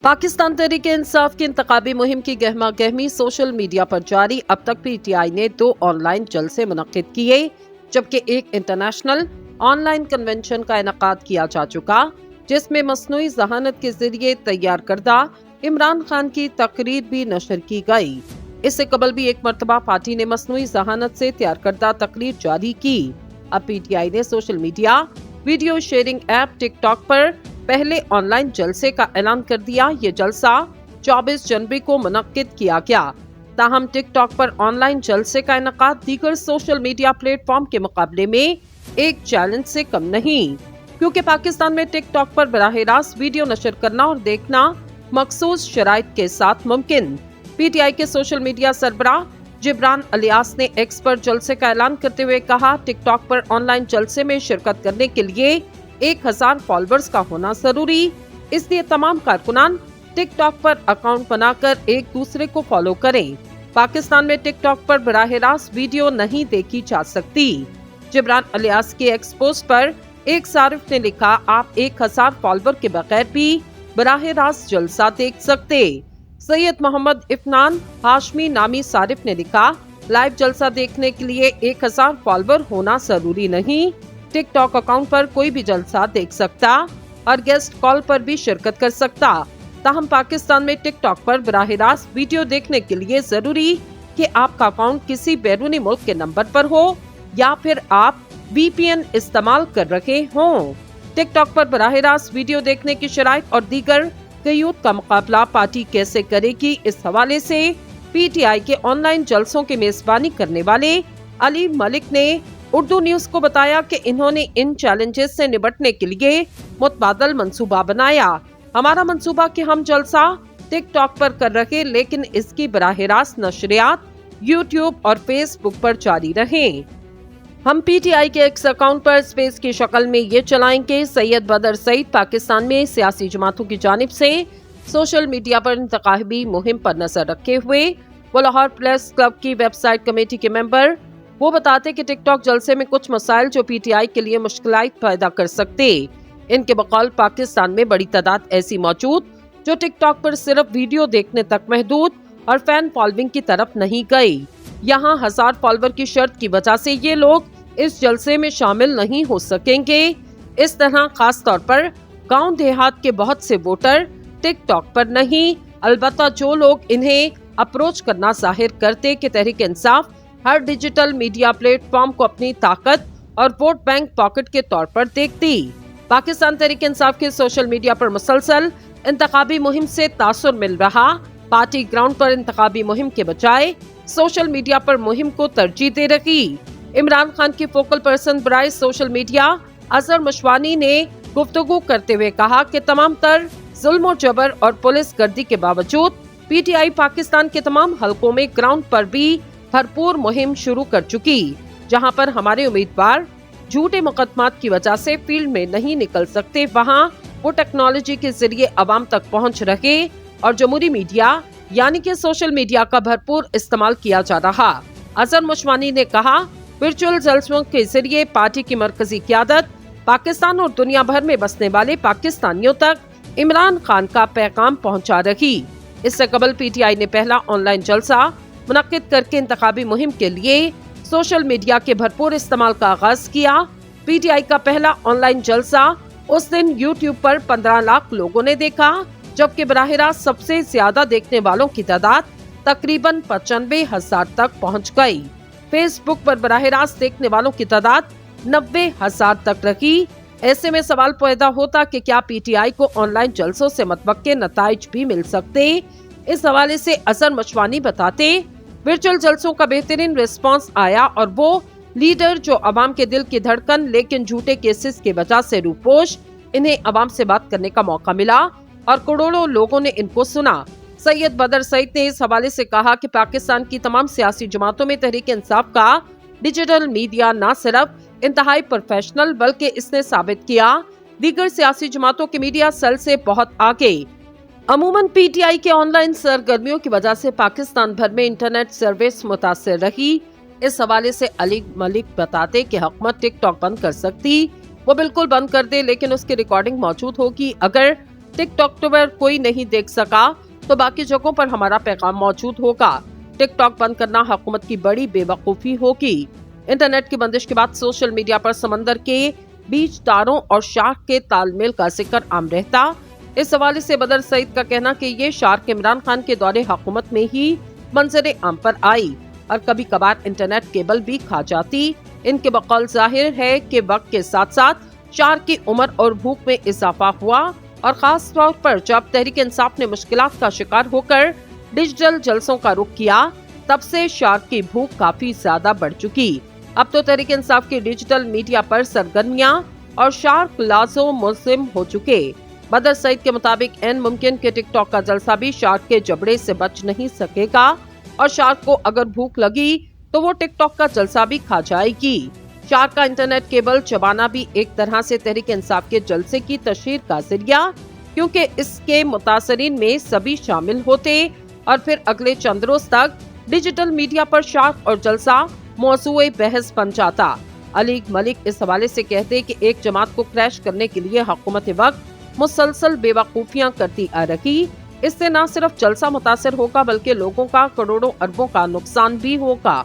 पाकिस्तान तहरीक इंसाफ की इंतखाबी मुहिम की गहमा गहमी सोशल मीडिया पर जारी। अब तक पीटीआई ने 2 ऑनलाइन जलसे मुनक्किद किए, जबकि एक इंटरनेशनल ऑनलाइन कन्वेंशन का इनकाद किया जा चुका, जिसमें मसनूई जहानत के जरिए तैयार करदा इमरान खान की तकरीर भी नशर की गई। इससे कबल भी एक मरतबा पार्टी ने मसनूई जहानत से तैयार करदा तकरीर जारी की। अब पीटीआई ने social media video sharing app TikTok पर पहले ऑनलाइन जलसे का ऐलान कर दिया। ये जलसा 24 जनवरी को मुनक्किद किया गया। ताहम टिकटॉक पर ऑनलाइन जलसे का इनकाद दीगर सोशल मीडिया प्लेटफॉर्म के मुकाबले में एक चैलेंज से कम नहीं, क्योंकि पाकिस्तान में टिकटॉक पर बराह रास्त वीडियो नशर करना और देखना मखसूस शराइत के साथ मुमकिन। पीटीआई के सोशल मीडिया सरबराह जिब्रान अलियास ने एक्स पर जलसे का ऐलान करते हुए कहा, टिकटॉक पर ऑनलाइन जलसे में शिरकत करने के लिए 1000 फॉलोअर्स का होना जरूरी, इसलिए तमाम कारकुनान टिकटॉक पर अकाउंट बनाकर एक दूसरे को फॉलो करें। पाकिस्तान में टिकटॉक पर बराह रास्त वीडियो नहीं देखी जा सकती। जिब्रान अलियास के एक्स पोस्ट पर एक सारिफ ने लिखा, आप 1000 फॉलोअर के बगैर भी बराह रास्त जलसा देख सकते। सैयद मोहम्मद इफनान हाशमी नामी सारिफ ने लिखा, लाइव जलसा देखने के लिए 1000 फॉलोअर होना जरूरी नहीं, टिकटॉक अकाउंट पर कोई भी जलसा देख सकता और गेस्ट कॉल पर भी शिरकत कर सकता। ताहम पाकिस्तान में टिकटॉक पर बराह रास्त वीडियो देखने के लिए जरूरी कि आपका अकाउंट किसी बैरूनी मुल्क के नंबर पर हो या फिर आप वीपीएन इस्तेमाल कर रहे हों। टिकटॉक पर बराह रास्त वीडियो देखने की शराइत और दीगर क़यूद का मुकाबला पार्टी कैसे करेगी, इस हवाले से पीटीआई के ऑनलाइन जलसों की मेजबानी करने वाले अली मलिक ने उर्दू न्यूज को बताया कि इन्होंने इन चैलेंजेस से निपटने के लिए मुतबादल मंसूबा बनाया। हमारा मंसूबा कि हम जलसा टिकटॉक पर कर रहे, लेकिन इसकी बराह रास्त नशरियात यूट्यूब और फेसबुक पर जारी रहें। हम पीटीआई के एक्स अकाउंट पर स्पेस की शक्ल में ये चलाएंगे। सैयद बदर सईद पाकिस्तान में सियासी जमातों की जानिब से सोशल मीडिया पर इंतखाबी मुहिम पर नजर रखे हुए वो लाहौर प्रेस क्लब की वेबसाइट कमेटी के मेंबर वो बताते कि टिकटॉक जलसे में कुछ मसाइल जो पीटीआई के लिए मुश्किलात पैदा कर सकते। इनके बकौल पाकिस्तान में बड़ी तादाद ऐसी मौजूद जो टिकटॉक पर सिर्फ वीडियो देखने तक महदूद और फैन फॉलोइंग की तरफ नहीं गई। यहाँ 1000 फॉलोअर की शर्त की वजह से ये लोग इस जलसे में शामिल नहीं हो सकेंगे। इस तरह खास तौर पर गांव देहात के बहुत से वोटर टिकटॉक पर नहीं, अलबत्ता जो लोग इन्हें अप्रोच करना जाहिर करते कि तहरीक इंसाफ हर डिजिटल मीडिया प्लेटफॉर्म को अपनी ताकत और वोट बैंक पॉकेट के तौर पर देखती। पाकिस्तान तहरीक इंसाफ के सोशल मीडिया पर मुसलसल इंतखाबी मुहिम से तासुर मिल रहा। पार्टी ग्राउंड पर इंतखाबी मुहिम के बजाय सोशल मीडिया पर मुहिम को तरजीह दे रही। इमरान खान की फोकल पर्सन बराए सोशल मीडिया अजहर मशवानी ने गुफ्तगू करते हुए कहा कि तमाम तर जुल्म और जबर और पुलिस गर्दी के बावजूद पीटीआई पाकिस्तान के तमाम हलकों में ग्राउंड पर भी भरपूर मुहिम शुरू कर चुकी, जहां पर हमारे उम्मीदवार झूठे मुकदमात की वजह से फील्ड में नहीं निकल सकते, वहां वो टेक्नोलॉजी के जरिए अवाम तक पहुंच रहे और जमहूरी मीडिया यानी कि सोशल मीडिया का भरपूर इस्तेमाल किया जा रहा। अजहर मशवानी ने कहा, वर्चुअल जलसों के जरिए पार्टी की मरकजी क़यादत पाकिस्तान और दुनिया भर में बसने वाले पाकिस्तानियों तक इमरान खान का पैगाम पहुंचा रही। इससे कबल पीटीआई ने पहला ऑनलाइन जलसा मुनक्किद करके इंतखाबी मुहिम के लिए सोशल मीडिया के भरपूर इस्तेमाल का आगाज किया। पीटीआई का पहला ऑनलाइन जलसा उस दिन यूट्यूब पर 15 लाख लोगों ने देखा, जबकि बराह रास्त सबसे ज्यादा देखने वालों की तादाद तकरीबन 95,000 तक पहुंच गई। फेसबुक पर बराह रास्त देखने वालों की तादाद 90,000 तक रही। ऐसे में सवाल पैदा होता कि क्या पीटीआई को ऑनलाइन जलसों से मतवक्के नताइज भी मिल सकते। इस हवाले से अजहर मशवानी बताते, वर्चुअल जलसों का बेहतरीन रिस्पांस आया और वो लीडर जो अवाम के दिल की धड़कन लेकिन झूठे केसेस की वजह से रूपोश, इन्हें अवाम से बात करने का मौका मिला और करोड़ों लोगों ने इनको सुना। सैयद बदर सईद ने इस हवाले से कहा कि पाकिस्तान की तमाम सियासी जमातों में तहरीक इंसाफ का डिजिटल मीडिया न सिर्फ इंतहाई प्रोफेशनल बल्कि इसने साबित किया दीगर सियासी जमातों के मीडिया सेल से बहुत आगे। अमूमन पीटीआई के ऑनलाइन सरगर्मियों की वजह से पाकिस्तान भर में इंटरनेट सर्विस मुतासिर रही। इस हवाले से अली मलिक बताते कि हुकूमत टिकटॉक बंद कर सकती, वो बिल्कुल बंद कर दे, लेकिन उसकी रिकॉर्डिंग मौजूद होगी। अगर टिकटॉक पर कोई नहीं देख सका तो बाकी जगहों पर हमारा पैगाम मौजूद होगा। टिकटॉक बंद करना हुकूमत की बड़ी बेवकूफी होगी। इंटरनेट की बंदिश के बाद सोशल मीडिया पर समंदर के बीच तारों और शार्क के तालमेल का जिक्र आम रहता। इस हवाले से बदर सईद का कहना कि ये शार्क इमरान खान के दौरे हुकूमत में ही मंजर आम पर आई और कभी कभार इंटरनेट केबल भी खा जाती। इनके बकौल जाहिर है कि वक्त के साथ साथ शार्क की उम्र और भूख में इजाफा हुआ और खास तौर पर जब तहरीक इंसाफ ने मुश्किलात का शिकार होकर डिजिटल जलसों का रुख किया, तब से शार्क की भूख काफी ज्यादा बढ़ चुकी। अब तो तहरीक इंसाफ की डिजिटल मीडिया पर सरगर्मियां और शार्क लाजो मुल्जिम हो चुके। बदर सईद के मुताबिक एन मुमकिन कि टिकटॉक का जलसा भी शार्क के जबड़े से बच नहीं सकेगा और शार्क को अगर भूख लगी तो वो टिकटॉक का जलसा भी खा जाएगी। शार्क का इंटरनेट केबल चबाना भी एक तरह से तहरीक इंसाफ के जलसे की तशहीर का जरिया, क्योंकि इसके मुतासरीन में सभी शामिल होते और फिर अगले चंद रोज तक डिजिटल मीडिया पर शार्क और जलसा मौजूए बहस बन जाता। अली मलिक इस हवाले से कहते कि एक जमात को क्रैश करने के लिए हुकूमत वक्त मुसलसल बेवकूफियां करती आ रही। इससे न सिर्फ जलसा मुतासर होगा बल्कि लोगों का करोड़ों अरबों का नुकसान भी होगा।